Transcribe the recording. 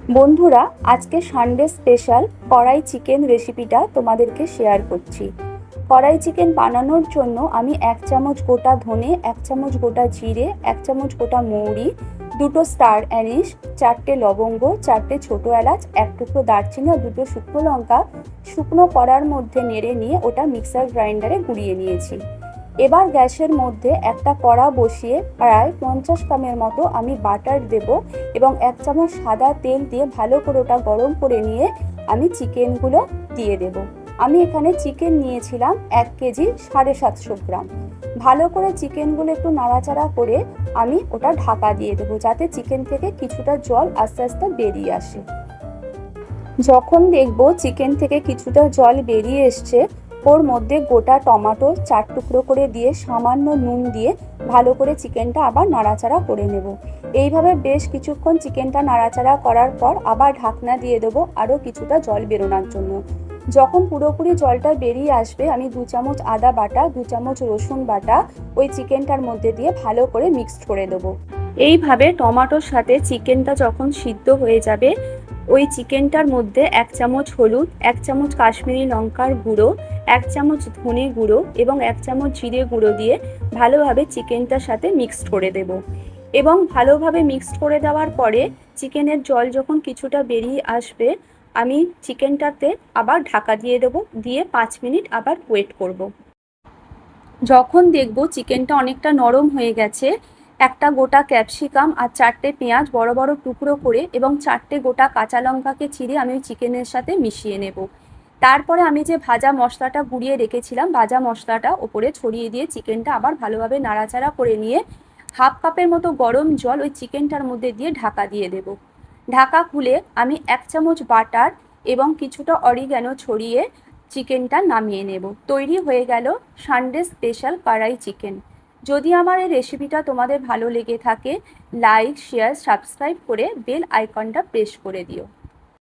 বন্ধুরা, আজকে Sunday special কড়াই চিকেন রেসিপিটা তোমাদেরকে শেয়ার করছি। কড়াই চিকেন বানানোর জন্য আমি 1 চামচ গোটা ধনে, 1 চামচ গোটা জিরে, 1 চামচ গোটা মৌরি, 2টো স্টার অ্যানিস, 4টে লবঙ্গ, 4টে ছোটো এলাচ, 1 টুকরো দারচিনি আর 2টো শুকনো লঙ্কা শুকনো কড়ার মধ্যে নেড়ে নিয়ে ওটা মিক্সার গ্রাইন্ডারে গুঁড়িয়ে নিয়েছি। এবার গ্যাসের মধ্যে একটা কড়া বসিয়ে প্রায় 50 গ্রামের মতো আমি বাটার দেব এবং 1 চামচ সাদা তেল দিয়ে ভালো করে ওটা গরম করে নিয়ে আমি চিকেনগুলো দিয়ে দেব। আমি এখানে চিকেন নিয়েছিলাম 1 কেজি 750 গ্রাম। ভালো করে চিকেনগুলো একটু নাড়াচাড়া করে আমি ওটা ঢাকা দিয়ে দেবো, যাতে চিকেন থেকে কিছুটা জল আস্তে আস্তে বেরিয়ে আসে। যখন দেখবো চিকেন থেকে কিছুটা জল বেরিয়ে এসছে, ওর মধ্যে গোটা টমেটো 4 টুকরো করে দিয়ে সামান্য নুন দিয়ে ভালো করে চিকেনটা আবার নাড়াচাড়া করে নেব। এইভাবে বেশ কিছুক্ষণ চিকেনটা নাড়াচাড়া করার পর আবার ঢাকনা দিয়ে দেবো আরও কিছুটা জল বেরোনোর জন্য। যখন পুরোপুরি জলটা বেরিয়ে আসবে, আমি 2 চামচ আদা বাটা, 2 চামচ রসুন বাটা ওই চিকেনটার মধ্যে দিয়ে ভালো করে মিক্সড করে দেবো। এইভাবে টমেটোর সাথে চিকেনটা যখন সিদ্ধ হয়ে যাবে, ওই চিকেনটার মধ্যে 1 চামচ হলুদ, 1 চামচ কাশ্মীরি লঙ্কার গুঁড়ো, 1 চামচ ধনে গুঁড়ো এবং 1 চামচ জিরে গুঁড়ো দিয়ে ভালোভাবে চিকেনটার সাথে মিক্সড করে দেব। এবং ভালোভাবে মিক্সড করে দেওয়ার পরে চিকেনের জল যখন কিছুটা বেরিয়ে আসবে, আমি চিকেনটাতে আবার ঢাকা দিয়ে দেবো, দিয়ে 5 মিনিট আবার ওয়েট করব। যখন দেখব চিকেনটা অনেকটা নরম হয়ে গেছে, একটা গোটা ক্যাপসিকাম আর 4টে পেঁয়াজ বড় বড় টুকরো করে এবং 4টে গোটা কাঁচা লঙ্কাকে চিড়ে আমি ওই চিকেনের সাথে মিশিয়ে নেব। তারপরে আমি যে ভাজা মশলাটা গুঁড়িয়ে রেখেছিলাম, ভাজা মশলাটা ওপরে ছড়িয়ে দিয়ে চিকেনটা আবার ভালোভাবে নাড়াচাড়া করে নিয়ে হাফ কাপের মতো গরম জল ওই চিকেনটার মধ্যে দিয়ে ঢাকা দিয়ে দেব। ঢাকা খুলে আমি 1 চামচ বাটার এবং কিছুটা অরিগ্যানো ছড়িয়ে চিকেনটা নামিয়ে নেব। তৈরি হয়ে গেল সানডে স্পেশাল কড়াই চিকেন। যদি আমার এই রেসিপিটা তোমাদের ভালো লেগে থাকে, লাইক, শেয়ার, সাবস্ক্রাইব করে বেল আইকনটা প্রেস করে দিও।